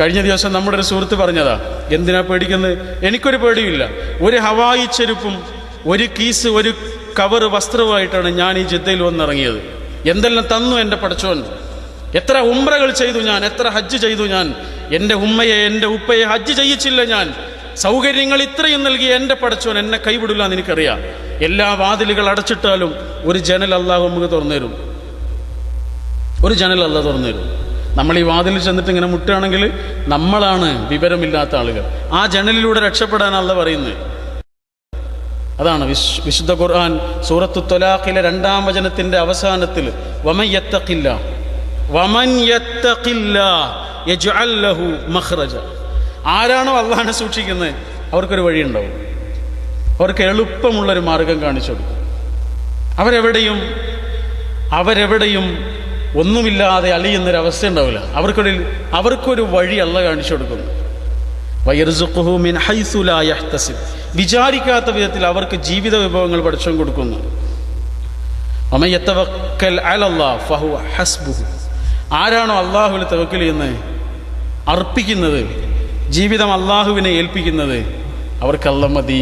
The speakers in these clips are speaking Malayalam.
കഴിഞ്ഞ ദിവസം നമ്മുടെ ഒരു സുഹൃത്ത് പറഞ്ഞതാ, എന്തിനാ പേടിക്കുന്നത്? എനിക്കൊരു പേടിയില്ല. ഒരു ഹവായി ചെരുപ്പും ഒരു കീസ് ഒരു കവർ വസ്ത്രവുമായിട്ടാണ് ഞാൻ ഈ ജിദ്ദയിൽ വന്നിറങ്ങിയത്. എന്തെല്ലാം തന്നു എൻ്റെ പടച്ചോൻ! എത്ര ഉംറകൾ ചെയ്തു ഞാൻ, എത്ര ഹജ്ജ് ചെയ്തു ഞാൻ. എൻ്റെ ഉമ്മയെ എൻ്റെ ഉപ്പയെ ഹജ്ജ് ചെയ്യിച്ചില്ല ഞാൻ. സൗകര്യങ്ങൾ ഇത്രയും നൽകിയ എൻ്റെ പടച്ചോൻ എന്നെ കൈവിടില്ല എന്ന് എനിക്കറിയാം. എല്ലാ വാതിലുകൾ അടച്ചിട്ടാലും ഒരു ജനൽ അല്ലാഹു നമുക്ക് തുറന്നു തരും. ഒരു ജനൽ അല്ലാഹു തുറന്നു തരും. നമ്മൾ ഈ വാതിലിൽ ചെന്നിട്ട് ഇങ്ങനെ മുട്ടുകയാണെങ്കിൽ നമ്മളാണ് വിവരമില്ലാത്ത ആളുകൾ. ആ ജനലിലൂടെ രക്ഷപ്പെടാൻ അല്ലാഹു പറയുന്നത്. അതാണ് വിശുദ്ധ ഖുർആൻ സൂറത്തു ത്വലാഖിലെ 2-ാം വചനത്തിന്റെ അവസാനത്തിൽ വമൻ യത്തഖില്ലാഹ് യജ്അൽ ലഹു മഖ്റജ. ആരാണോ അല്ലാഹുവിനെ സൂക്ഷിക്കുന്നത് അവർക്കൊരു വഴിയുണ്ടാവും. അവർക്ക് എളുപ്പമുള്ളൊരു മാർഗം കാണിച്ചു കൊടുക്കും. അവരെവിടെയും ഒന്നുമില്ലാതെ അലിയുന്നൊരവസ്ഥ ഉണ്ടാവില്ല. അവർക്കൊരു വഴി അല്ലാഹു കാണിച്ചു കൊടുക്കുന്നു. വയർസുഖുഹു മിൻ ഹൈസു ലാ യഹ്തസിബ്. വിചാരിക്കാത്ത വിധത്തിൽ അവർക്ക് ജീവിത വിഭവങ്ങൾ പഠിച്ചു കൊടുക്കുന്നു. വമൻ യതവക്കൽ അലല്ലാഹ് ഫഹുവ ഹസ്ബുഹു. ആരാണോ അല്ലാഹുവിൽ തവക്കൽ ചെയ്യുന്നത്, അർപ്പിക്കുന്നത്, ജീവിതം അല്ലാഹുവിനെ ഏൽപ്പിക്കുന്നത്, അവർക്ക് അല്ലാഹ് മതി.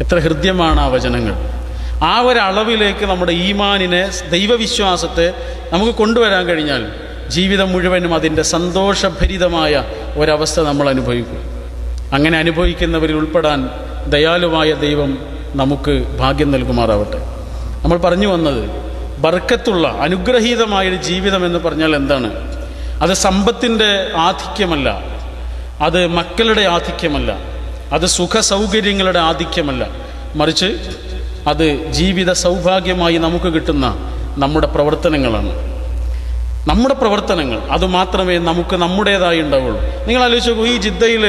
എത്ര ഹൃദ്യമാണ് ആ വചനങ്ങൾ! ആ ഒരളവിലേക്ക് നമ്മുടെ ഈമാനിനെ, ദൈവവിശ്വാസത്തെ നമുക്ക് കൊണ്ടുവരാൻ കഴിഞ്ഞാൽ ജീവിതം മുഴുവനും അതിൻ്റെ സന്തോഷഭരിതമായ ഒരവസ്ഥ നമ്മൾ അനുഭവിക്കും. അങ്ങനെ അനുഭവിക്കുന്നവരിൽ ഉൾപ്പെടാൻ ദയാലുവായ ദൈവം നമുക്ക് ഭാഗ്യം നൽകുമാറാവട്ടെ. നമ്മൾ പറഞ്ഞു വന്നത് ബർക്കത്തുള്ള അനുഗ്രഹീതമായൊരു ജീവിതം എന്ന് പറഞ്ഞാൽ എന്താണ്? അത് സമ്പത്തിൻ്റെ ആധിക്യമല്ല, അത് മക്കളുടെ ആധിക്യമല്ല, അത് സുഖ സൗകര്യങ്ങളുടെ ആധിക്യമല്ല, മറിച്ച് അത് ജീവിത സൗഭാഗ്യമായി നമുക്ക് കിട്ടുന്ന നമ്മുടെ പ്രവർത്തനങ്ങളാണ്. നമ്മുടെ പ്രവർത്തനങ്ങൾ അതുമാത്രമേ നമുക്ക് നമ്മുടേതായി ഉണ്ടാവുള്ളൂ. നിങ്ങൾ ആലോചിച്ച് നോക്കൂ, ഈ ജിദ്ദയിൽ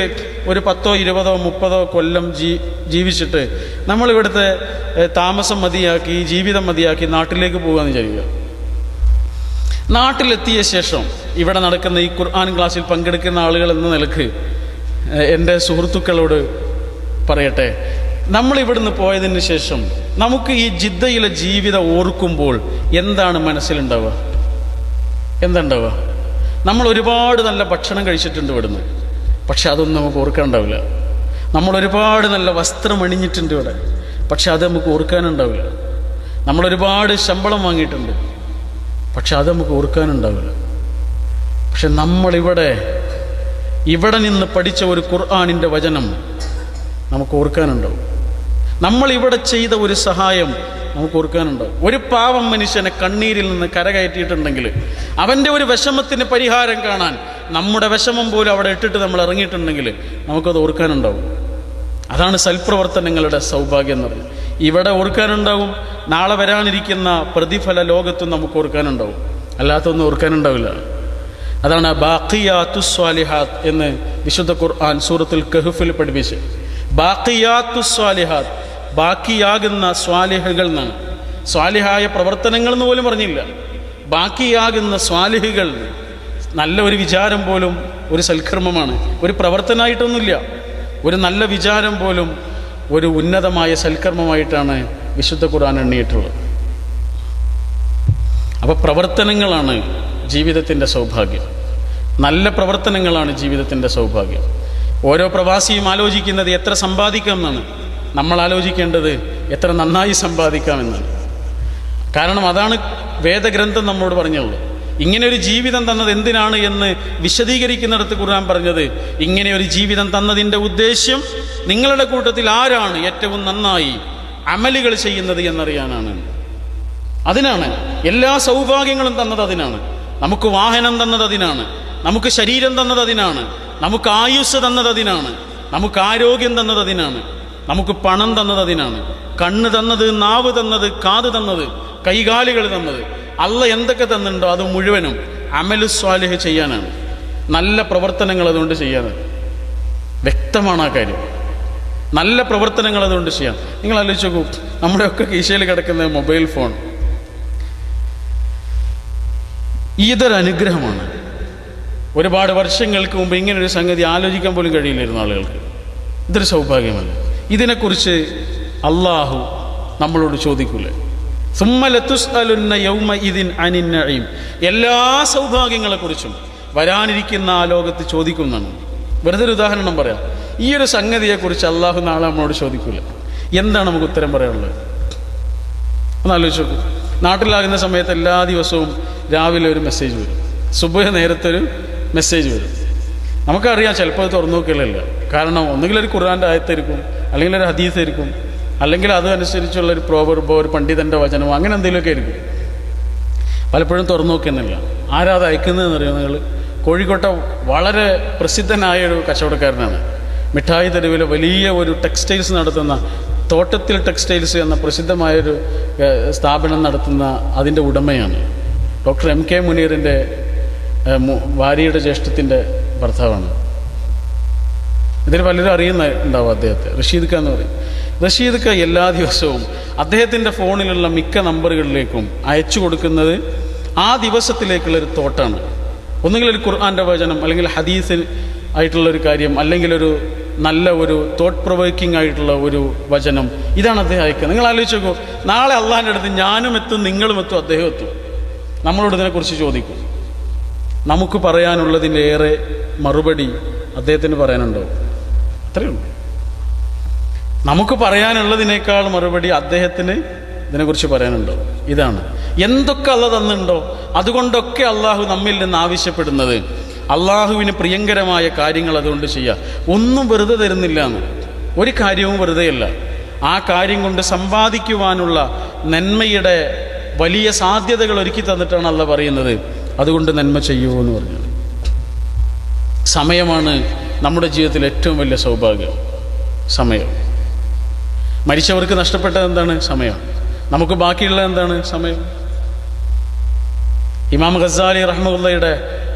ഒരു 10, 20, 30 കൊല്ലം ജീവിച്ചിട്ട് നമ്മളിവിടുത്തെ താമസം മതിയാക്കി, ജീവിതം മതിയാക്കി നാട്ടിലേക്ക് പോകാമെന്ന് വിചാരിക്കുക. നാട്ടിലെത്തിയ ശേഷം ഇവിടെ നടക്കുന്ന ഈ ഖുർആൻ ക്ലാസ്സിൽ പങ്കെടുക്കുന്ന ആളുകൾ എന്ന നിലക്ക് എൻ്റെ സുഹൃത്തുക്കളോട് പറയട്ടെ, നമ്മളിവിടുന്ന് പോയതിന് ശേഷം നമുക്ക് ഈ ജിദ്ദയിലെ ജീവിതം ഓർക്കുമ്പോൾ എന്താണ് മനസ്സിലുണ്ടാവുക? എന്തുണ്ടാവുക? നമ്മൾ ഒരുപാട് നല്ല ഭക്ഷണം കഴിച്ചിട്ടുണ്ട് ഇവിടുന്ന്, പക്ഷെ അതൊന്നും നമുക്ക് ഓർക്കാനുണ്ടാവില്ല. നമ്മൾ ഒരുപാട് നല്ല വസ്ത്രം അണിഞ്ഞിട്ടുണ്ട് ഇവിടെ, പക്ഷെ അത് നമുക്ക് ഓർക്കാനുണ്ടാവില്ല. നമ്മളൊരുപാട് ശമ്പളം വാങ്ങിയിട്ടുണ്ട്, പക്ഷെ അത് നമുക്ക് ഓർക്കാനുണ്ടാവില്ല. പക്ഷെ നമ്മളിവിടെ നിന്ന് പഠിച്ച ഒരു ഖുർആനിൻ്റെ വചനം നമുക്ക് ഓർക്കാനുണ്ടാവും. നമ്മളിവിടെ ചെയ്ത ഒരു സഹായം നമുക്ക് ഓർക്കാനുണ്ടാവും. ഒരു പാവം മനുഷ്യനെ കണ്ണീരിൽ നിന്ന് കരകയറ്റിയിട്ടുണ്ടെങ്കിൽ അവൻ്റെ ഒരു വിഷമത്തിന് പരിഹാരം കാണാൻ നമ്മുടെ വിഷമം പോലും അവിടെ ഇട്ടിട്ട് നമ്മൾ ഇറങ്ങിയിട്ടുണ്ടെങ്കിൽ നമുക്കത് ഓർക്കാനുണ്ടാവും. അതാണ് സൽപ്രവർത്തനങ്ങളുടെ സൗഭാഗ്യം എന്ന് പറയുന്നത്. ഇവിടെ ഓർക്കാനുണ്ടാവും, നാളെ വരാനിരിക്കുന്ന പ്രതിഫല ലോകത്തും നമുക്ക് ഓർക്കാനുണ്ടാവും, അല്ലാത്തൊന്നും ഓർക്കാനുണ്ടാവില്ല. അതാണ് ബാഖിയാത്തുസ് സ്വാലിഹാത്ത് എന്ന് വിശുദ്ധ ഖുർആൻ സൂറത്തുൽ കഹ്ഫിൽ പഠിപ്പിച്ച്. ബാഖിയാത്തുസ് സ്വാലിഹാത്ത്, ബാക്കിയാകുന്ന സ്വാലിഹുകൾ എന്നാണ്. സ്വാലിഹായ പ്രവർത്തനങ്ങൾ എന്ന് പോലും പറഞ്ഞില്ല, ബാക്കിയാകുന്ന സ്വാലിഹുകൾ. നല്ല ഒരു വിചാരം പോലും ഒരു സൽക്കർമ്മമാണ്, ഒരു പ്രവർത്തനമായിട്ടൊന്നുമില്ല. ഒരു നല്ല വിചാരം പോലും ഒരു ഉന്നതമായ സൽക്കർമ്മമായിട്ടാണ് വിശുദ്ധ ഖുർആൻ എണ്ണിയിട്ടുള്ളത്. അപ്പോൾ പ്രവർത്തനങ്ങളാണ് ജീവിതത്തിൻ്റെ സൗഭാഗ്യം. നല്ല പ്രവർത്തനങ്ങളാണ് ജീവിതത്തിൻ്റെ സൗഭാഗ്യം. ഓരോ പ്രവാസിയും ആലോചിക്കുന്നത് എത്ര സമ്പാദിക്കാം എന്നാണ്. നമ്മൾ ആലോചിക്കേണ്ടത് എത്ര നന്നായി സമ്പാദിക്കാമെന്നാണ്. കാരണം അതാണ് വേദഗ്രന്ഥം നമ്മോട് പറഞ്ഞുള്ളൂ. ഇങ്ങനെ ഒരു ജീവിതം തന്നത് എന്തിനാണ് എന്ന് വിശദീകരിക്കുന്നിടത്ത് ഖുർആൻ പറഞ്ഞത്, ഇങ്ങനെ ഒരു ജീവിതം തന്നതിൻ്റെ ഉദ്ദേശ്യം നിങ്ങളുടെ കൂട്ടത്തിൽ ആരാണ് ഏറ്റവും നന്നായി അമലുകൾ ചെയ്യുന്നത് എന്നറിയാനാണ്. അതിനാണ് എല്ലാ സൗഭാഗ്യങ്ങളും തന്നത്. അതിനാണ് നമുക്ക് വാഹനം തന്നത്, അതിനാണ് നമുക്ക് ശരീരം തന്നത്, അതിനാണ് നമുക്ക് ആയുസ് തന്നത്, അതിനാണ് നമുക്ക് ആരോഗ്യം തന്നത്, അതിനാണ് നമുക്ക് പണം തന്നത്, അതിനാണ് കണ്ണ് തന്നത്, നാവ് തന്നത്, കാത് തന്നത്, കൈകാലുകൾ തന്നത്. അള്ളാഹ് എന്തൊക്കെ തന്നിട്ടുണ്ടോ അത് മുഴുവനും അമലു സ്വാലിഹ് ചെയ്യാനാണ്, നല്ല പ്രവർത്തനങ്ങൾ അതുകൊണ്ട് ചെയ്യാനാണ്. വ്യക്തമാണ് ആ കാര്യം. നല്ല പ്രവർത്തനങ്ങൾ അതുകൊണ്ട് ചെയ്യാം. നിങ്ങൾ ആലോചിച്ച് നോക്കൂ, നമ്മുടെയൊക്കെ കീശയിൽ കിടക്കുന്ന മൊബൈൽ ഫോൺ, ഇതൊരു അനുഗ്രഹമാണ്. ഒരുപാട് വർഷങ്ങൾക്ക് മുമ്പ് ഇങ്ങനൊരു സംഗതി ആലോചിക്കാൻ പോലും കഴിയില്ലായിരുന്നു ആളുകൾക്ക്. ഇതൊരു സൗഭാഗ്യമല്ല. ഇതിനെക്കുറിച്ച് അള്ളാഹു നമ്മളോട് ചോദിക്കൂലേ? സുമ്മ ലതുസ്അലുന്ന യൗമഇദിൻ അനിൻ നഈം. എല്ലാ സൗഭാഗ്യങ്ങളെക്കുറിച്ചും വരാനിരിക്കുന്ന ആ ലോകത്ത് ചോദിക്കുന്നതാണ്. വെറുതെ ഒരു ഉദാഹരണം പറയാം. ഈ ഒരു സംഗതിയെക്കുറിച്ച് അള്ളാഹു നാളെ നമ്മളോട് ചോദിക്കില്ല. എന്താണ് നമുക്ക് ഉത്തരം പറയാനുള്ളത്? ഒന്ന് ആലോചിച്ച് നോക്കൂ. നാട്ടിലാകുന്ന സമയത്ത് എല്ലാ ദിവസവും രാവിലെ ഒരു മെസ്സേജ് വരും, സുബഹ് നേരത്തൊരു മെസ്സേജ് വരും. നമുക്കറിയാം ചിലപ്പോൾ അത് തുറന്നു നോക്കില്ല. കാരണം ഒന്നുകിൽ ഒരു ഖുർആൻ്റെ ആയത്തായിരിക്കും, അല്ലെങ്കിൽ ഒരു ഹദീസായിരിക്കും, അല്ലെങ്കിൽ അതനുസരിച്ചുള്ളൊരു പ്രോവർബോ ഒരു പണ്ഡിതൻ്റെ വചനമോ അങ്ങനെ എന്തെങ്കിലുമൊക്കെ ആയിരിക്കും. പലപ്പോഴും തുറന്നു നോക്കുന്നില്ല. ആരാ അത് അയക്കുന്നതെന്ന് അറിയാം നിങ്ങൾ? കോഴിക്കോട്ടെ വളരെ പ്രസിദ്ധനായൊരു കച്ചവടക്കാരനാണ്. മിഠായി തെരുവിൽ വലിയ ഒരു ടെക്സ്റ്റൈൽസ് നടത്തുന്ന തോട്ടത്തിൽ ടെക്സ്റ്റൈൽസ് എന്ന പ്രസിദ്ധമായൊരു സ്ഥാപനം നടത്തുന്ന അതിൻ്റെ ഉടമയാണ്. ഡോക്ടർ എം കെ മുനീറിൻ്റെ ഭാര്യയുടെ ജ്യേഷ്ഠത്തിൻ്റെ ഭർത്താവാണ്. ഇതിൽ പലരും അറിയുന്നുണ്ടാവും അദ്ദേഹത്തെ. റഷീദ് ഖാൻ എന്ന് പറയും. റഷീദ് ഖാൻ എല്ലാ ദിവസവും അദ്ദേഹത്തിൻ്റെ ഫോണിലുള്ള മിക്ക നമ്പറുകളിലേക്കും അയച്ചു കൊടുക്കുന്നത് ആ ദിവസത്തിലേക്കുള്ളൊരു തോട്ടാണ്. ഒന്നുകിൽ ഒരു ഖുർആൻ്റെ വചനം, അല്ലെങ്കിൽ ഹദീസ് ആയിട്ടുള്ളൊരു കാര്യം, അല്ലെങ്കിൽ ഒരു നല്ല ഒരു തോട്ട് പ്രൊവോക്കിംഗ് ആയിട്ടുള്ള ഒരു വചനം. ഇതാണ് അദ്ദേഹം അയക്കുക. നിങ്ങൾ ആലോചിച്ച് നോക്കൂ, നാളെ അള്ളാഹിൻ്റെ അടുത്ത് ഞാനും എത്തും, നിങ്ങളും എത്തും, അദ്ദേഹം എത്തും. നമ്മളോട് ഇതിനെക്കുറിച്ച് ചോദിക്കും. നമുക്ക് പറയാനുള്ളതിലേറെ മറുപടി അദ്ദേഹത്തിന് പറയാനുണ്ടോ? അത്രയേ ഉള്ളൂ. നമുക്ക് പറയാനുള്ളതിനേക്കാൾ മറുപടി അദ്ദേഹത്തിന് ഇതിനെക്കുറിച്ച് പറയാനുണ്ടോ? ഇതാണ്. എന്തൊക്കെ അള്ളാഹ് തന്നിട്ടുണ്ടോ അതുകൊണ്ടൊക്കെ അള്ളാഹു നമ്മിൽ നിന്ന് ആവശ്യപ്പെടുന്നത് അള്ളാഹുവിന് പ്രിയങ്കരമായ കാര്യങ്ങൾ അതുകൊണ്ട് ചെയ്യുക. ഒന്നും വെറുതെ തരുന്നില്ല എന്ന്. ഒരു കാര്യവും വെറുതെയല്ല. ആ കാര്യം കൊണ്ട് സമ്പാദിക്കുവാനുള്ള നന്മയുടെ വലിയ സാധ്യതകൾ ഒരുക്കി തന്നിട്ടാണ് അള്ളാഹ് പറയുന്നത്. അതുകൊണ്ട് നന്മ ചെയ്യൂ എന്ന് പറഞ്ഞു. സമയമാണ് നമ്മുടെ ജീവിതത്തിൽ ഏറ്റവും വലിയ സൗഭാഗ്യം. സമയം. മരിച്ചവർക്ക് നഷ്ടപ്പെട്ടത് എന്താണ്? സമയം. നമുക്ക് ബാക്കിയുള്ളത് എന്താണ്? സമയം. ഇമാം ഗസാലി റഹ്മത്തുള്ളാഹിയുടെ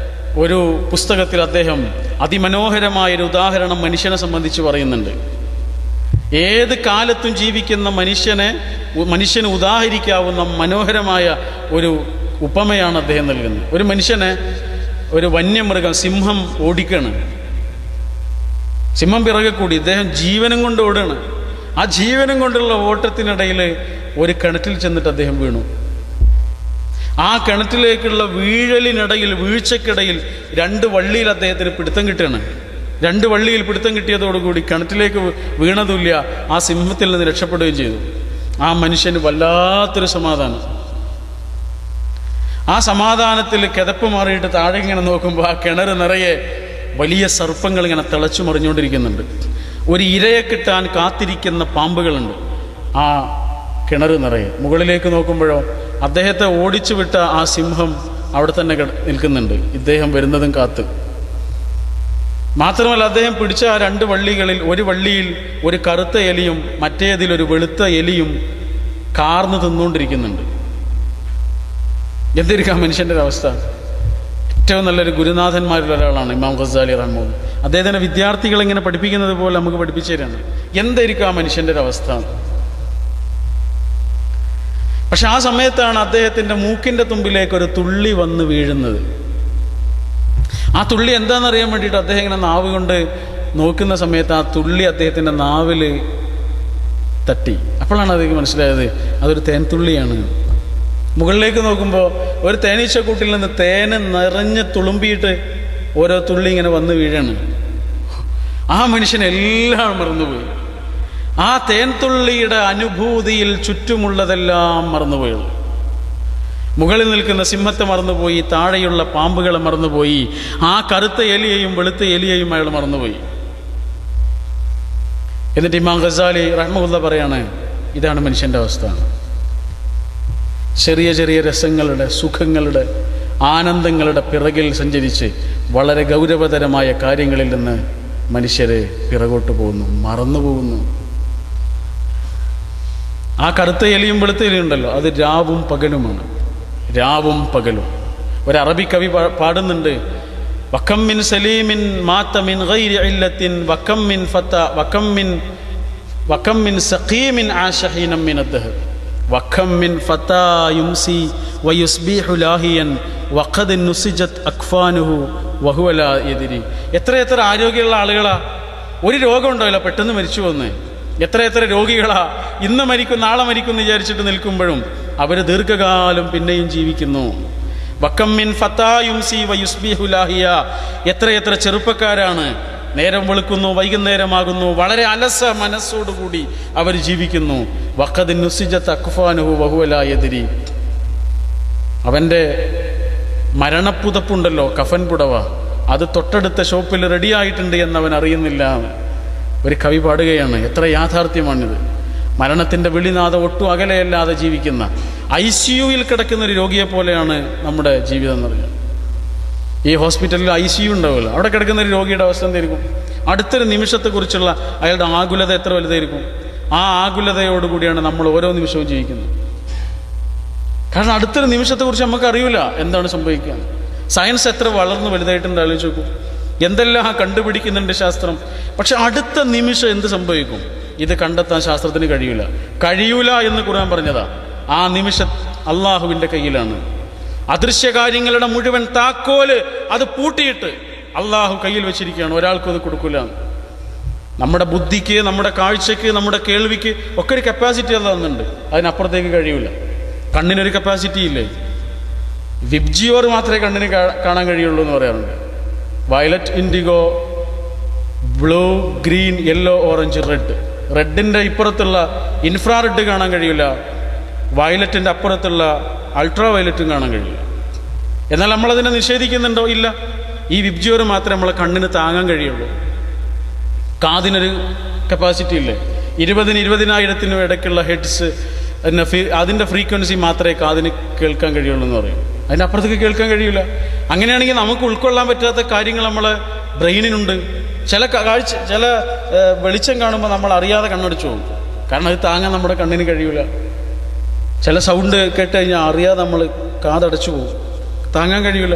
ഒരു പുസ്തകത്തിൽ അദ്ദേഹം അതിമനോഹരമായൊരു ഉദാഹരണം മനുഷ്യനെ സംബന്ധിച്ച് പറയുന്നുണ്ട്. ഏത് കാലത്തും ജീവിക്കുന്ന മനുഷ്യന് ഉദാഹരിക്കാവുന്ന മനോഹരമായ ഒരു ഉപമയാണ് അദ്ദേഹം നൽകുന്നത്. ഒരു മനുഷ്യനെ ഒരു വന്യമൃഗം, സിംഹം ഓടിക്കാണ്. സിംഹം പിറകെ കൂടി ഇദ്ദേഹം ജീവനും കൊണ്ട് ഓടുകയാണ്. ആ ജീവനും കൊണ്ടുള്ള ഓട്ടത്തിനിടയിൽ ഒരു കിണറ്റിൽ ചെന്നിട്ട് അദ്ദേഹം വീണു. ആ കിണറ്റിലേക്കുള്ള വീഴ്ചക്കിടയിൽ 2 വള്ളിയിൽ അദ്ദേഹത്തിന് പിടുത്തം കിട്ടുകയാണ്. 2 വള്ളിയിൽ പിടുത്തം കിട്ടിയതോടുകൂടി കിണറ്റിലേക്ക് വീണതുമില്ല, ആ സിംഹത്തിൽ നിന്ന് രക്ഷപ്പെടുകയും ചെയ്തു. ആ മനുഷ്യന് വല്ലാത്തൊരു സമാധാനം. ആ സമാധാനത്തിൽ കിതപ്പ് മാറിയിട്ട് താഴെ ഇങ്ങനെ നോക്കുമ്പോൾ ആ കിണർ നിറയെ വലിയ സർപ്പങ്ങൾ ഇങ്ങനെ തിളച്ചു മറിഞ്ഞുകൊണ്ടിരിക്കുന്നുണ്ട്. ഒരു ഇരയെ കിട്ടാൻ കാത്തിരിക്കുന്ന പാമ്പുകളുണ്ട് ആ കിണർ നിറയെ. മുകളിലേക്ക് നോക്കുമ്പോഴോ അദ്ദേഹത്തെ ഓടിച്ചു വിട്ട ആ സിംഹം അവിടെ തന്നെ നിൽക്കുന്നുണ്ട്, ഇദ്ദേഹം വരുന്നതും കാത്ത്. മാത്രമല്ല അദ്ദേഹം പിടിച്ച ആ 2 വള്ളികളിൽ ഒരു വള്ളിയിൽ ഒരു കറുത്ത എലിയും മറ്റേതിൽ ഒരു വെളുത്ത എലിയും കാർന്ന് തിന്നുകൊണ്ടിരിക്കുന്നുണ്ട്. എന്തായിരിക്കാം മനുഷ്യൻ്റെ അവസ്ഥ? ഏറ്റവും നല്ലൊരു ഗുരുനാഥന്മാരിൽ ഒരാളാണ് ഇമാം ഗസാലി റഹ്മത്തുള്ളാഹി. അദ്ദേഹത്തിൻ്റെ വിദ്യാർത്ഥികൾ ഇങ്ങനെ പഠിപ്പിക്കുന്നത് പോലെ നമുക്ക് പഠിപ്പിച്ചു തരാണ് എന്തായിരിക്കും ആ മനുഷ്യൻ്റെ ഒരു അവസ്ഥ. പക്ഷെ ആ സമയത്താണ് അദ്ദേഹത്തിൻ്റെ മൂക്കിൻ്റെ തുമ്പിലേക്ക് ഒരു തുള്ളി വന്ന് വീഴുന്നത്. ആ തുള്ളി എന്താണെന്നറിയാൻ വേണ്ടിയിട്ട് അദ്ദേഹം ഇങ്ങനെ നാവ് കൊണ്ട് നോക്കുന്ന സമയത്ത് ആ തുള്ളി അദ്ദേഹത്തിൻ്റെ നാവിൽ തട്ടി. അപ്പോഴാണ് അദ്ദേഹം മനസ്സിലായത് അതൊരു തേൻതുള്ളിയാണ്. മുകളിലേക്ക് നോക്കുമ്പോൾ ഒരു തേനീച്ചക്കൂട്ടിൽ നിന്ന് തേന് നിറഞ്ഞ് തുളുമ്പിയിട്ട് ഓരോ തുള്ളി ഇങ്ങനെ വന്ന് വീഴാണ്. ആ മനുഷ്യനെല്ലാം മറന്നുപോയി. ആ തേൻതുള്ളിയുടെ അനുഭൂതിയിൽ ചുറ്റുമുള്ളതെല്ലാം മറന്നുപോയി. മുകളിൽ നിൽക്കുന്ന സിംഹത്തെ മറന്നുപോയി, താഴെയുള്ള പാമ്പുകളെ മറന്നുപോയി, ആ കറുത്ത എലിയെയും വെളുത്ത എലിയെയും അയാൾ മറന്നുപോയി. എന്നിട്ട് ഇമാം ഗസാലി റഹ്മത്തുള്ളാഹി പറയാണ്, ഇതാണ് മനുഷ്യൻ്റെ അവസ്ഥ. ചെറിയ ചെറിയ രസങ്ങളുടെ, സുഖങ്ങളുടെ, ആനന്ദങ്ങളുടെ പിറകിൽ സഞ്ചരിച്ച് വളരെ ഗൗരവതരമായ കാര്യങ്ങളിൽ നിന്ന് മനുഷ്യരെ പിറകോട്ട് പോകുന്നു, മറന്നു പോകുന്നു. ആ കറുത്ത എലിയും വെളുത്ത എലിയും ഉണ്ടല്ലോ, അത് രാവും പകലുമാണ്. രാവും പകലും. ഒരു അറബി കവി പാടുന്നുണ്ട്, വകം മിൻ സലീമിൻ മാത മിൻ ഗൈരി ഇല്ലത്തിൻ വകം മിൻ സഖീമിൻ ആശ ഹീനം മിൻ അദ്ദഹർ വകം മിൻ ഫതാ യുംസി വയുസ്ബിഹു ലാഹിയൻ വഖദ് നുസിജത് അക്ഫാനുഹു വഹുവ ലാ യദ്രി. എത്ര ആരോഗ്യമുള്ള ആളുകളാ, ഒരു രോഗം ഉണ്ടാവില്ല, പെട്ടെന്ന് മരിച്ചു പോകുന്നേ. എത്ര രോഗികളാ ഇന്ന് മരിക്കും നാളെ മരിക്കും എന്ന് വിചാരിച്ചിട്ട് നിൽക്കുമ്പോഴും അവർ ദീർഘകാലം പിന്നെയും ജീവിക്കുന്നു. വകം മിൻ ഫതാ യുംസി വയുസ്ബിഹു ലാഹിയ, എത്രയെത്ര ചെറുപ്പക്കാരാണ് നേരം വെളുക്കുന്നു വൈകുന്നേരമാകുന്നു വളരെ അലസ മനസ്സോടുകൂടി അവർ ജീവിക്കുന്നു. വഖദ് നുസിജത് അക്ഫാനുഹു വഹുവ ലാ യദ്രി, അവൻ്റെ മരണപ്പുതപ്പുണ്ടല്ലോ, കഫൻ പുടവ, അത് തൊട്ടടുത്ത ഷോപ്പിൽ റെഡിയായിട്ടുണ്ട് എന്നവൻ അറിയുന്നില്ല. ഒരു കവി പാടുകയാണ്. എത്ര യാഥാർത്ഥ്യമാണിത്. മരണത്തിൻ്റെ വിളിനാഥം ഒട്ടും അകലെയല്ലാതെ ജീവിക്കുന്ന ICUയിൽ കിടക്കുന്ന ഒരു രോഗിയെ പോലെയാണ് നമ്മുടെ ജീവിതം എന്ന് പറയുന്നത്. ഈ ഹോസ്പിറ്റലിൽ ICU ഉണ്ടാവില്ല, അവിടെ കിടക്കുന്ന ഒരു രോഗിയുടെ അവസ്ഥ എന്തായിരിക്കും? അടുത്തൊരു നിമിഷത്തെക്കുറിച്ചുള്ള അയാളുടെ ആകുലത എത്ര വലുതായിരിക്കും. ആ ആകുലതയോടുകൂടിയാണ് നമ്മൾ ഓരോ നിമിഷവും ജീവിക്കുന്നത്. കാരണം അടുത്തൊരു നിമിഷത്തെക്കുറിച്ച് നമുക്ക് അറിയില്ല എന്താണ് സംഭവിക്കുക. സയൻസ് എത്ര വളർന്ന് വലുതായിട്ടുണ്ട് ആലോചിച്ച് നോക്കൂ. എന്തെല്ലാം കണ്ടുപിടിക്കുന്നുണ്ട് ശാസ്ത്രം. പക്ഷെ അടുത്ത നിമിഷം എന്ത് സംഭവിക്കും ഇത് കണ്ടെത്താൻ ശാസ്ത്രത്തിന് കഴിയൂല എന്ന് ഖുർആൻ പറഞ്ഞതാ. ആ നിമിഷം അള്ളാഹുവിൻ്റെ കയ്യിലാണ്. അദൃശ്യകാര്യങ്ങളുടെ മുഴുവൻ താക്കോല് അത് പൂട്ടിയിട്ട് അള്ളാഹു കയ്യിൽ വെച്ചിരിക്കുകയാണ്. ഒരാൾക്കും അത് കൊടുക്കില്ല. നമ്മുടെ ബുദ്ധിക്ക്, നമ്മുടെ കാഴ്ചക്ക്, നമ്മുടെ കേൾവിക്ക് ഒക്കെ ഒരു കപ്പാസിറ്റി അത് തന്നിട്ടുണ്ട്. അതിനപ്പുറത്തേക്ക് കഴിയൂല. കണ്ണിനൊരു കപ്പാസിറ്റി ഇല്ലേ? വിബ്ജിയോർ മാത്രമേ കണ്ണിന് കാണാൻ കഴിയുള്ളൂ എന്ന് പറയാറുണ്ട്. Violet, indigo, blue, green, yellow, orange, red. റെഡിൻ്റെ ഇപ്പുറത്തുള്ള ഇൻഫ്രാറെഡ് കാണാൻ കഴിയില്ല. വയലറ്റിൻ്റെ അപ്പുറത്തുള്ള അൾട്രാ വയലറ്റും കാണാൻ കഴിയില്ല. എന്നാൽ നമ്മളതിനെ നിഷേധിക്കുന്നുണ്ടോ? ഇല്ല. ഈ വിബ്ജിയോർ മാത്രമേ നമ്മളെ കണ്ണിന് താങ്ങാൻ കഴിയുള്ളൂ. കാതിനൊരു കപ്പാസിറ്റി ഇല്ലേ? 20,000-20,000 ഇടയ്ക്കുള്ള ഹെഡ്സ്, അതിൻ്റെ ഫ്രീക്വൻസി മാത്രമേ കാതിന് കേൾക്കാൻ കഴിയുള്ളൂ എന്ന് പറയും. അതിൻ്റെ അപ്പുറത്തേക്ക് കേൾക്കാൻ കഴിയില്ല. അങ്ങനെയാണെങ്കിൽ നമുക്ക് ഉൾക്കൊള്ളാൻ പറ്റാത്ത കാര്യങ്ങൾ നമ്മളെ ബ്രെയിനിനുണ്ട്. ചില വെളിച്ചം കാണുമ്പോൾ നമ്മൾ അറിയാതെ കണ്ണടിച്ചു പോകും. കാരണം അത് താങ്ങാൻ നമ്മുടെ കണ്ണിന് കഴിയില്ല. ചില സൗണ്ട് കേട്ട് കഴിഞ്ഞാൽ അറിയാതെ നമ്മൾ കാതടച്ചു പോകും, താങ്ങാൻ കഴിയില്ല.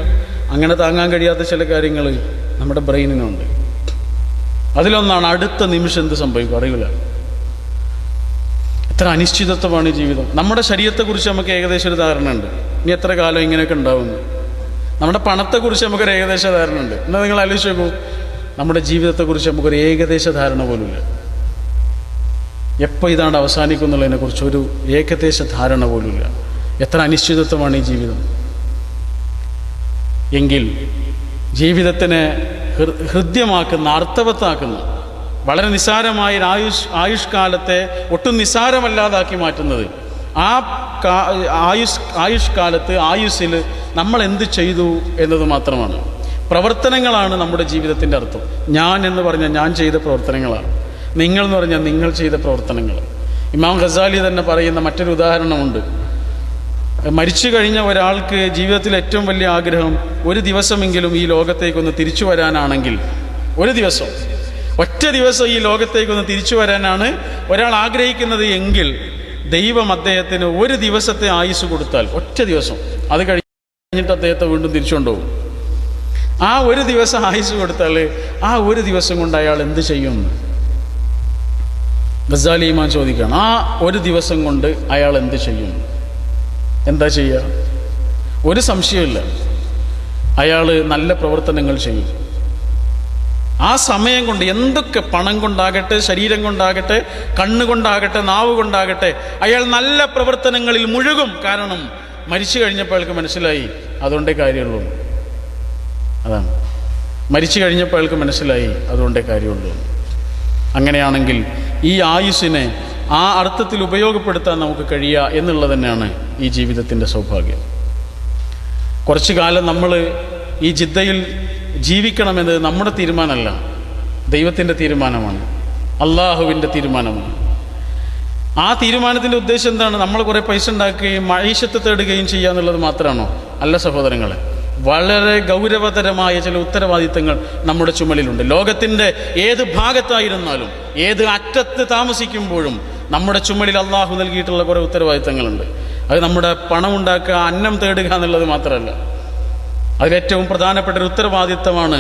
അങ്ങനെ താങ്ങാൻ കഴിയാത്ത ചില കാര്യങ്ങൾ നമ്മുടെ ബ്രെയിനിനുണ്ട്. അതിലൊന്നാണ് അടുത്ത നിമിഷം എന്ത് സംഭവിക്കും അറിയില്ല. എത്ര അനിശ്ചിതത്വമാണ് ഈ ജീവിതം. നമ്മുടെ ശരീരത്തെക്കുറിച്ച് നമുക്ക് ഏകദേശം ഒരു ധാരണ ഉണ്ട്, ഇനി എത്ര കാലം ഇങ്ങനെയൊക്കെ ഉണ്ടാവുന്നു. നമ്മുടെ പണത്തെക്കുറിച്ച് നമുക്കൊരു ഏകദേശ ധാരണ ഉണ്ട്. എന്നാൽ നിങ്ങൾ ആലോചിച്ച് നോക്കൂ, നമ്മുടെ ജീവിതത്തെക്കുറിച്ച് നമുക്കൊരു ഏകദേശ ധാരണ പോലുമില്ല. എപ്പോൾ ഇതാണ്ട് അവസാനിക്കും എന്നുള്ളതിനെക്കുറിച്ച് ഒരു ഏകദേശ ധാരണ പോലുമില്ല. എത്ര അനിശ്ചിതത്വമാണ് ഈ ജീവിതം. എങ്കിൽ ജീവിതത്തിനെ ഹൃദ്യമാക്കുന്ന, അർത്ഥവത്താക്കുന്ന, വളരെ നിസ്സാരമായ ആയുഷ്കാലത്തെ ഒട്ടും നിസ്സാരമല്ലാതാക്കി മാറ്റുന്നത്, ആ ആയുഷ്കാലത്ത്, ആയുസ്സിൽ നമ്മൾ എന്ത് ചെയ്തു എന്നത് മാത്രമാണ്. പ്രവർത്തനങ്ങളാണ് നമ്മുടെ ജീവിതത്തിൻ്റെ അർത്ഥം. ഞാൻ എന്ന് പറഞ്ഞാൽ ഞാൻ ചെയ്ത പ്രവർത്തനങ്ങളാണ്. നിങ്ങൾ എന്ന് പറഞ്ഞാൽ നിങ്ങൾ ചെയ്ത പ്രവർത്തനങ്ങൾ. ഇമാം ഖസാലി തന്നെ പറയുന്ന മറ്റൊരു ഉദാഹരണമുണ്ട്. മരിച്ചു കഴിഞ്ഞ ഒരാൾക്ക് ജീവിതത്തിൽ ഏറ്റവും വലിയ ആഗ്രഹം ഒരു ദിവസമെങ്കിലും ഈ ലോകത്തേക്കൊന്ന് തിരിച്ചു വരാനാണെങ്കിൽ, ഒരു ദിവസം, ഒറ്റ ദിവസം ഈ ലോകത്തേക്കൊന്ന് തിരിച്ചു വരാനാണ് ഒരാൾ ആഗ്രഹിക്കുന്നത് എങ്കിൽ ദൈവം അദ്ദേഹത്തിന് ഒരു ദിവസത്തെ ആയുസ് കൊടുത്താൽ, ഒറ്റ ദിവസം, അത് കഴിഞ്ഞിട്ട് അദ്ദേഹത്തെ വീണ്ടും തിരിച്ചുകൊണ്ടുപോകും. ആ ഒരു ദിവസം ആയുസ് കൊടുത്താൽ ആ ഒരു ദിവസം കൊണ്ട് അയാൾ എന്ത് ചെയ്യുമെന്ന് ഗസാലി ഇമാം ചോദിക്കുകയാണ്. ആ ഒരു ദിവസം കൊണ്ട് അയാൾ എന്ത് ചെയ്യും? എന്താ ചെയ്യുക? ഒരു സംശയമില്ല, അയാൾ നല്ല പ്രവർത്തനങ്ങൾ ചെയ്യും. ആ സമയം കൊണ്ട് എന്തൊക്കെ, പണം കൊണ്ടാകട്ടെ, ശരീരം കൊണ്ടാകട്ടെ, കണ്ണുകൊണ്ടാകട്ടെ, നാവ് കൊണ്ടാകട്ടെ, അയാൾ നല്ല പ്രവർത്തനങ്ങളിൽ മുഴുകും. കാരണം മരിച്ചു കഴിഞ്ഞപ്പോൾ അയാൾക്ക് മനസ്സിലായി അതുകൊണ്ടേ കാര്യമുള്ളൂ. അതാണ്, മരിച്ചു കഴിഞ്ഞപ്പോൾ അയാൾക്ക് മനസ്സിലായി അതുകൊണ്ടേ കാര്യമുള്ളൂ. അങ്ങനെയാണെങ്കിൽ ഈ ആയുസ്സിനെ ആ അർത്ഥത്തിൽ ഉപയോഗപ്പെടുത്താൻ നമുക്ക് കഴിയുക എന്നുള്ളത് തന്നെയാണ് ഈ ജീവിതത്തിൻ്റെ സൗഭാഗ്യം. കുറച്ചു കാലം നമ്മൾ ഈ ജിദ്ദയിൽ ജീവിക്കണമെന്നത് നമ്മുടെ തീരുമാനമല്ല, ദൈവത്തിൻ്റെ തീരുമാനമാണ്, അള്ളാഹുവിൻ്റെ തീരുമാനമാണ്. ആ തീരുമാനത്തിൻ്റെ ഉദ്ദേശം എന്താണ്? നമ്മൾ കുറേ പൈസ ഉണ്ടാക്കുകയും മഴീശത്ത് തേടുകയും ചെയ്യുക എന്നുള്ളത് മാത്രമാണോ? അല്ല സഹോദരങ്ങളെ, വളരെ ഗൗരവതരമായ ചില ഉത്തരവാദിത്തങ്ങൾ നമ്മുടെ ചുമലിലുണ്ട്. ലോകത്തിൻ്റെ ഏത് ഭാഗത്തായിരുന്നാലും, ഏത് അറ്റത്ത് താമസിക്കുമ്പോഴും നമ്മുടെ ചുമലിൽ അള്ളാഹു നൽകിയിട്ടുള്ള കുറേ ഉത്തരവാദിത്തങ്ങളുണ്ട്. അത് നമ്മുടെ പണം ഉണ്ടാക്കുക, അന്നം തേടുക എന്നുള്ളത് മാത്രമല്ല. അതിലേറ്റവും പ്രധാനപ്പെട്ട ഒരു ഉത്തരവാദിത്തമാണ്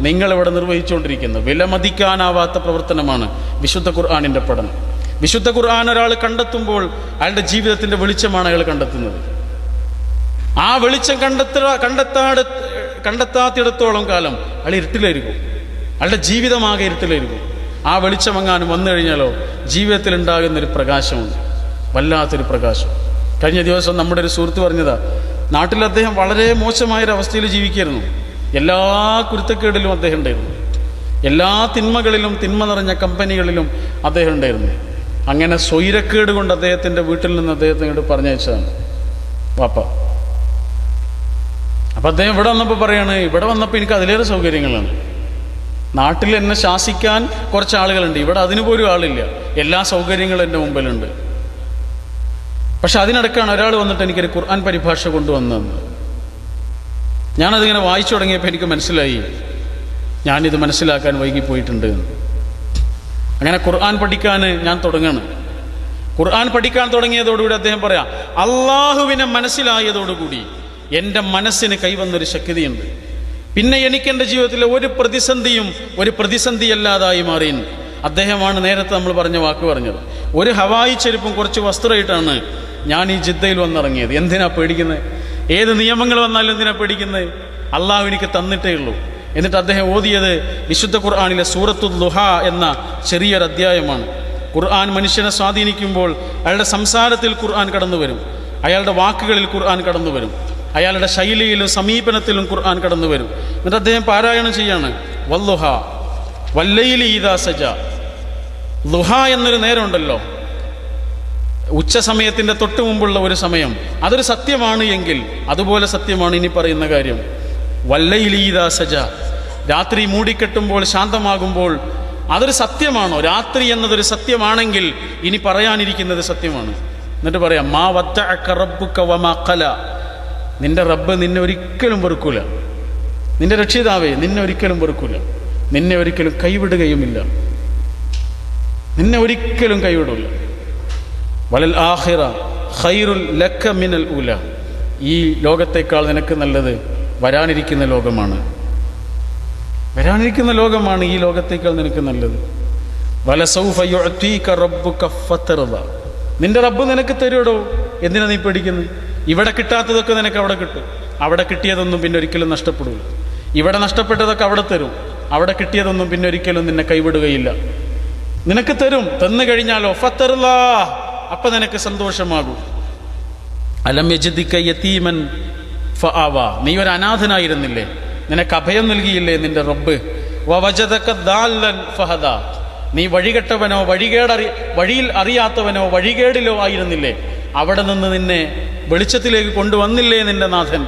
നിങ്ങളിവിടെ നിർവഹിച്ചുകൊണ്ടിരിക്കുന്നത്. വിലമതിക്കാനാവാത്ത പ്രവർത്തനമാണ് വിശുദ്ധ ഖുർആനിൻ്റെ പഠനം. വിശുദ്ധ ഖുർആൻ ഒരാൾ കണ്ടെത്തുമ്പോൾ അയാളുടെ ജീവിതത്തിൻ്റെ വെളിച്ചമാണ് അയാൾ കണ്ടെത്തുന്നത്. ആ വെളിച്ചം കണ്ടെത്താത്തിടത്തോളം കാലം അയാൾ ഇരുട്ടിലായിരിക്കും, അയാളുടെ ജീവിതമാകെ ഇരുട്ടിലായിരിക്കും. ആ വെളിച്ചമെങ്ങാനും വന്നു കഴിഞ്ഞാലോ ജീവിതത്തിൽ ഉണ്ടാകുന്നൊരു പ്രകാശമുണ്ട്, വല്ലാത്തൊരു പ്രകാശം. കഴിഞ്ഞ ദിവസം നമ്മുടെ ഒരു സുഹൃത്ത് പറഞ്ഞതാ, നാട്ടിൽ അദ്ദേഹം വളരെ മോശമായൊരവസ്ഥയിൽ ജീവിക്കുകയായിരുന്നു. എല്ലാ കുരുത്തക്കേടിലും അദ്ദേഹം ഉണ്ടായിരുന്നു. എല്ലാ തിന്മകളിലും, തിന്മ നിറഞ്ഞ കമ്പനികളിലും അദ്ദേഹം ഉണ്ടായിരുന്നു. അങ്ങനെ സ്വൈരക്കേട് കൊണ്ട് അദ്ദേഹത്തിൻ്റെ വീട്ടിൽ നിന്ന് അദ്ദേഹത്തെ ഇങ്ങോട്ട് പറഞ്ഞയച്ചതാണ് വാപ്പ. അപ്പം അദ്ദേഹം ഇവിടെ വന്നപ്പോൾ പറയാണ്, ഇവിടെ വന്നപ്പോൾ എനിക്ക് അതിലേറെ സൗകര്യങ്ങളാണ്. നാട്ടിൽ എന്നെ ശാസിക്കാൻ കുറച്ച് ആളുകളുണ്ട്, ഇവിടെ അതിന് പോലും ആളില്ല. എല്ലാ സൗകര്യങ്ങളും എൻ്റെ മുമ്പിലുണ്ട്. പക്ഷെ അതിനിടക്കാണ് ഒരാൾ വന്നിട്ട് എനിക്കൊരു ഖുർആൻ പരിഭാഷ കൊണ്ടുവന്നത്. ഞാനതിങ്ങനെ വായിച്ചു തുടങ്ങിയപ്പോൾ എനിക്ക് മനസ്സിലായി ഞാനിത് മനസ്സിലാക്കാൻ വൈകിപ്പോയിട്ടുണ്ട്. അങ്ങനെ ഖുർആൻ പഠിക്കാൻ ഞാൻ തുടങ്ങണം. ഖുർആൻ പഠിക്കാൻ തുടങ്ങിയതോടുകൂടി അദ്ദേഹം പറയാം, അള്ളാഹുവിനെ മനസ്സിലായതോടുകൂടി എൻ്റെ മനസ്സിന് കൈവന്നൊരു ശക്തിയുണ്ട്. പിന്നെ എനിക്ക് എൻ്റെ ജീവിതത്തിലെ ഒരു പ്രതിസന്ധിയും ഒരു പ്രതിസന്ധിയല്ലാതായി മാറി. അദ്ദേഹമാണ് നേരത്തെ നമ്മൾ പറഞ്ഞ വാക്ക് പറഞ്ഞത്. ഒരു ഹവായി ചെരുപ്പും കുറച്ച് വസ്ത്രമായിട്ടാണ് ഞാൻ ഈ ജിദ്ദയിൽ വന്നിറങ്ങിയത്. എന്തിനാ പേടിക്കുന്നത്? ഏത് നിയമങ്ങൾ വന്നാലും എന്തിനാ പേടിക്കുന്നത്? അള്ളാഹു എനിക്ക് തന്നിട്ടേ ഉള്ളൂ. എന്നിട്ട് അദ്ദേഹം ഓതിയത് വിശുദ്ധ ഖുർആനിലെ സൂറത്തുൽ ദുഹ എന്ന ചെറിയൊരു അധ്യായമാണ്. ഖുർആൻ മനുഷ്യനെ സ്വാധീനിക്കുമ്പോൾ അയാളുടെ സംസാരത്തിൽ ഖുർആൻ കടന്നു വരും, അയാളുടെ വാക്കുകളിൽ ഖുർആൻ കടന്നു വരും, അയാളുടെ ശൈലിയിലും സമീപനത്തിലും ഖുർആൻ കടന്നു വരും. എന്നിട്ട് അദ്ദേഹം പാരായണം ചെയ്യാണ്, വല്ലുഹ വല്ലൈലി ഇദാ സജ. ലുഹ എന്നൊരു നേരമുണ്ടല്ലോ, ഉച്ച സമയത്തിൻ്റെ തൊട്ട് മുമ്പുള്ള ഒരു സമയം. അതൊരു സത്യമാണ് എങ്കിൽ അതുപോലെ സത്യമാണ് ഇനി പറയുന്ന കാര്യം. വല്ലൈലി ഇദാ സജ, രാത്രി മൂടിക്കെട്ടുമ്പോൾ ശാന്തമാകുമ്പോൾ അതൊരു സത്യമാണോ? രാത്രി എന്നതൊരു സത്യമാണെങ്കിൽ ഇനി പറയാനിരിക്കുന്നത് സത്യമാണ്. എന്നിട്ട് പറയാം, മാ വദ്ദഅക റബ്ബുക വമാ ഖല. നിന്റെ റബ്ബ് നിന്നെ ഒരിക്കലും വെറുക്കൂല. നിന്റെ രക്ഷിതാവേ നിന്നെ ഒരിക്കലും വെറുക്കൂല, നിന്നെ ഒരിക്കലും കൈവിടുകയുമില്ല, നിന്നെ ഒരിക്കലും കൈവിടില്ല. വലൽ ആഖിറ ഖൈറുൽ ലക മിനൽ ഊല. ഈ ലോകത്തേക്കാൾ നിനക്ക് നല്ലത് വരാനിരിക്കുന്ന ലോകമാണ്. വരാനിരിക്കുന്ന ലോകമാണ് ഈ ലോകത്തേക്കാൾ നിനക്ക് നല്ലത്. വലസൗഫ യുഅതീക റബ്ബുക ഫതർദ. നിന്റെ റബ്ബ് നിനക്ക് തരുടോ, എന്തിനാ നീ പേടിക്കുന്നത്? ഇവിടെ കിട്ടാത്തതൊക്കെ നിനക്ക് അവിടെ കിട്ടും. അവിടെ കിട്ടിയതൊന്നും പിന്നെ ഒരിക്കലും നഷ്ടപ്പെടില്ല. ഇവിടെ നഷ്ടപ്പെട്ടതൊക്കെ അവിടെ തരും. അവിടെ കിട്ടിയതൊന്നും പിന്നെ ഒരിക്കലും നിന്നെ കൈവിടുകയില്ല. നിനക്ക് തരും. തന്നു കഴിഞ്ഞാലോ ഫതർദ, അപ്പൊ നിനക്ക് സന്തോഷമാകും. അലം യജ്ദിക യതീമൻ ഫആവ. നീ ഒരു അനാഥനായിരുന്നില്ലേ, നിനക്ക് അഭയം നൽകിയില്ലേ നിന്റെ റബ്ബ്. വവജദക ദാല്ലൻ ഫഹദ. നീ വഴികെട്ടവനോ വഴിയിൽ അറിയാത്തവനോ വഴികേടിലോ ആയിരുന്നില്ലേ, അവിടെ നിന്ന് നിന്നെ വെളിച്ചത്തിലേക്ക് കൊണ്ടുവന്നില്ലേ നിന്റെ നാഥൻ.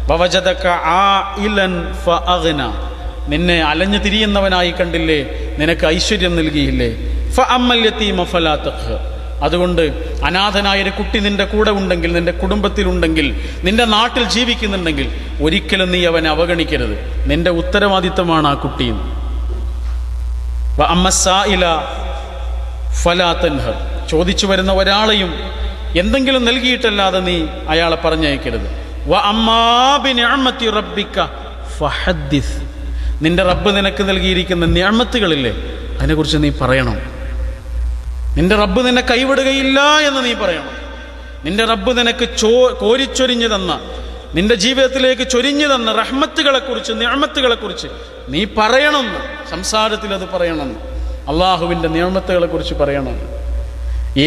വവജദക ആഇലൻ ഫഅഗ്ന. നിന്നെ അലഞ്ഞു തിരിയുന്നവനായി കണ്ടില്ലേ, നിനക്ക് ഐശ്വര്യം നൽകിയില്ലേ. ഫഅമ്മൽ യതീമ ഫലാ തഖ്ഹർ. അതുകൊണ്ട് അനാഥനായൊരു കുട്ടി നിന്റെ കൂടെ ഉണ്ടെങ്കിൽ, നിന്റെ കുടുംബത്തിലുണ്ടെങ്കിൽ, നിന്റെ നാട്ടിൽ ജീവിക്കുന്നുണ്ടെങ്കിൽ ഒരിക്കലും നീ അവനെ അവഗണിക്കരുത്. നിന്റെ ഉത്തരവാദിത്തമാണ് ആ കുട്ടിയും. വഅമ്മസ്സായില ഫലാ തൻഹർ. ചോദിച്ചു വരുന്ന ഒരാളെയും എന്തെങ്കിലും നൽകിയിട്ടല്ലാതെ നീ അയാളെ പറഞ്ഞയക്കരുത്. വഅമ്മാ ബിനിഅമതി റബ്ബിക ഫഹദ്ദിസ്. നിന്റെ റബ്ബ് നിനക്ക് നൽകിയിരിക്കുന്ന നിഅമത്തുകളില്ലേ, അതിനെക്കുറിച്ച് നീ പറയണം. നിന്റെ റബ്ബ് നിന്നെ കൈവിടുകയില്ല എന്ന് നീ പറയണം. നിന്റെ റബ്ബ് നിനക്ക് കോരിച്ചൊരിഞ്ഞു തന്ന, നിന്റെ ജീവിതത്തിലേക്ക് ചൊരിഞ്ഞു തന്ന റഹ്മത്തുകളെക്കുറിച്ച്, നിഅമത്തുകളെക്കുറിച്ച് നീ പറയണം. സംസാരത്തിൽ അത് പറയണം. അള്ളാഹുവിൻ്റെ നിഅമത്തുകളെക്കുറിച്ച് പറയണം.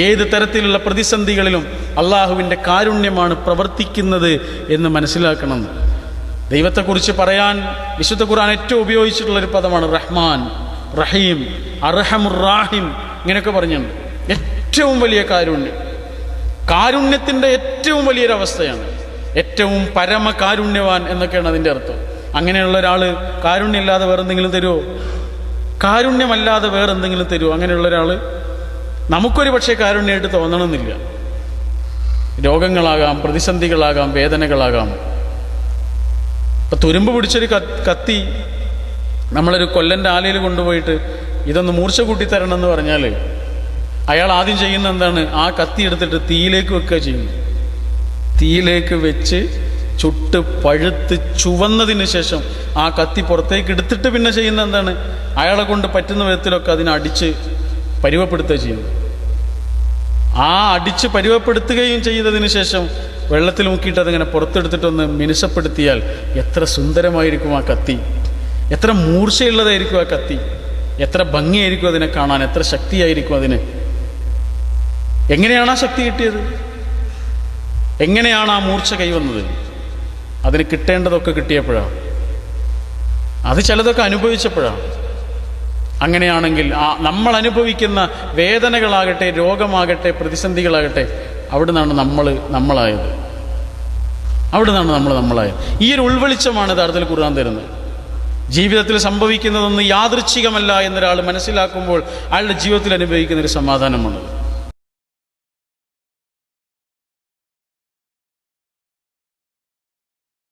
ഏത് തരത്തിലുള്ള പ്രതിസന്ധികളിലും അള്ളാഹുവിൻ്റെ കാരുണ്യമാണ് പ്രവർത്തിക്കുന്നത് എന്ന് മനസ്സിലാക്കണം. ദൈവത്തെക്കുറിച്ച് പറയാൻ വിശുദ്ധ ഖുർആൻ ഏറ്റവും ഉപയോഗിച്ചിട്ടുള്ളൊരു പദമാണ് റഹ്മാൻ, റഹീം, അർഹമുർ റാഹിം. ഇങ്ങനെയൊക്കെ പറഞ്ഞിട്ടുണ്ട്. ഏറ്റവും വലിയ കാരുണ്യം, കാരുണ്യത്തിൻ്റെ ഏറ്റവും വലിയൊരവസ്ഥയാണ്. ഏറ്റവും പരമകാരുണ്യവാൻ എന്നൊക്കെയാണ് അതിൻ്റെ അർത്ഥം. അങ്ങനെയുള്ള ഒരാൾ കാരുണ്യമില്ലാതെ വേറെന്തെങ്കിലും തരുമോ? കാരുണ്യമല്ലാതെ വേറെന്തെങ്കിലും തരുമോ? അങ്ങനെയുള്ള ഒരാൾ നമുക്കൊരു പക്ഷേ കാരുണ്യമായിട്ട് തോന്നണമെന്നില്ല. രോഗങ്ങളാകാം, പ്രതിസന്ധികളാകാം, വേദനകളാകാം. ഇപ്പം തുരുമ്പ് പിടിച്ചൊരു കത്തി നമ്മളൊരു കൊല്ലൻ്റെ ആലയിൽ കൊണ്ടുപോയിട്ട് ഇതൊന്ന് മൂർച്ച കൂട്ടി തരണം എന്ന് പറഞ്ഞാൽ അയാൾ ആദ്യം ചെയ്യുന്ന എന്താണ്? ആ കത്തി എടുത്തിട്ട് തീയിലേക്ക് വെക്കുക ചെയ്യുന്നു. തീയിലേക്ക് വെച്ച് ചുട്ട് പഴുത്ത് ചുവന്നതിന് ശേഷം ആ കത്തി പുറത്തേക്ക് എടുത്തിട്ട് പിന്നെ ചെയ്യുന്ന എന്താണ്? അയാളെ കൊണ്ട് പറ്റുന്ന വിധത്തിലൊക്കെ അതിനടിച്ച് പരുവപ്പെടുത്തുക ചെയ്യുന്നു. ആ അടിച്ച് പരുവപ്പെടുത്തുകയും ചെയ്തതിന് ശേഷം വെള്ളത്തിൽ മുക്കിയിട്ട് അതിങ്ങനെ പുറത്തെടുത്തിട്ടൊന്ന് മിനുസപ്പെടുത്തിയാൽ എത്ര സുന്ദരമായിരിക്കും ആ കത്തി, എത്ര മൂർച്ചയുള്ളതായിരിക്കും ആ കത്തി, എത്ര ഭംഗിയായിരിക്കും അതിനെ കാണാൻ, എത്ര ശക്തിയായിരിക്കും അതിന്. എങ്ങനെയാണ് ആ ശക്തി കിട്ടിയത്? എങ്ങനെയാണ് ആ മൂർച്ച കൈവന്നത്? അതിന് കിട്ടേണ്ടതൊക്കെ കിട്ടിയപ്പോഴാണ്, അത് ചിലതൊക്കെ അനുഭവിച്ചപ്പോഴാണ്. അങ്ങനെയാണെങ്കിൽ നമ്മൾ അനുഭവിക്കുന്ന വേദനകളാകട്ടെ, രോഗമാകട്ടെ, പ്രതിസന്ധികളാകട്ടെ, അവിടെ നിന്നാണ് നമ്മളായത്. ഈ ഒരു ഉൾവെളിച്ചമാണ് യഥാർത്ഥത്തിൽ ഖുർആൻ തരുന്നത്. ജീവിതത്തിൽ സംഭവിക്കുന്നതൊന്നും യാദൃച്ഛികമല്ല എന്നൊരാൾ മനസ്സിലാക്കുമ്പോൾ അയാളുടെ ജീവിതത്തിൽ അനുഭവിക്കുന്നൊരു സമാധാനമാണ്.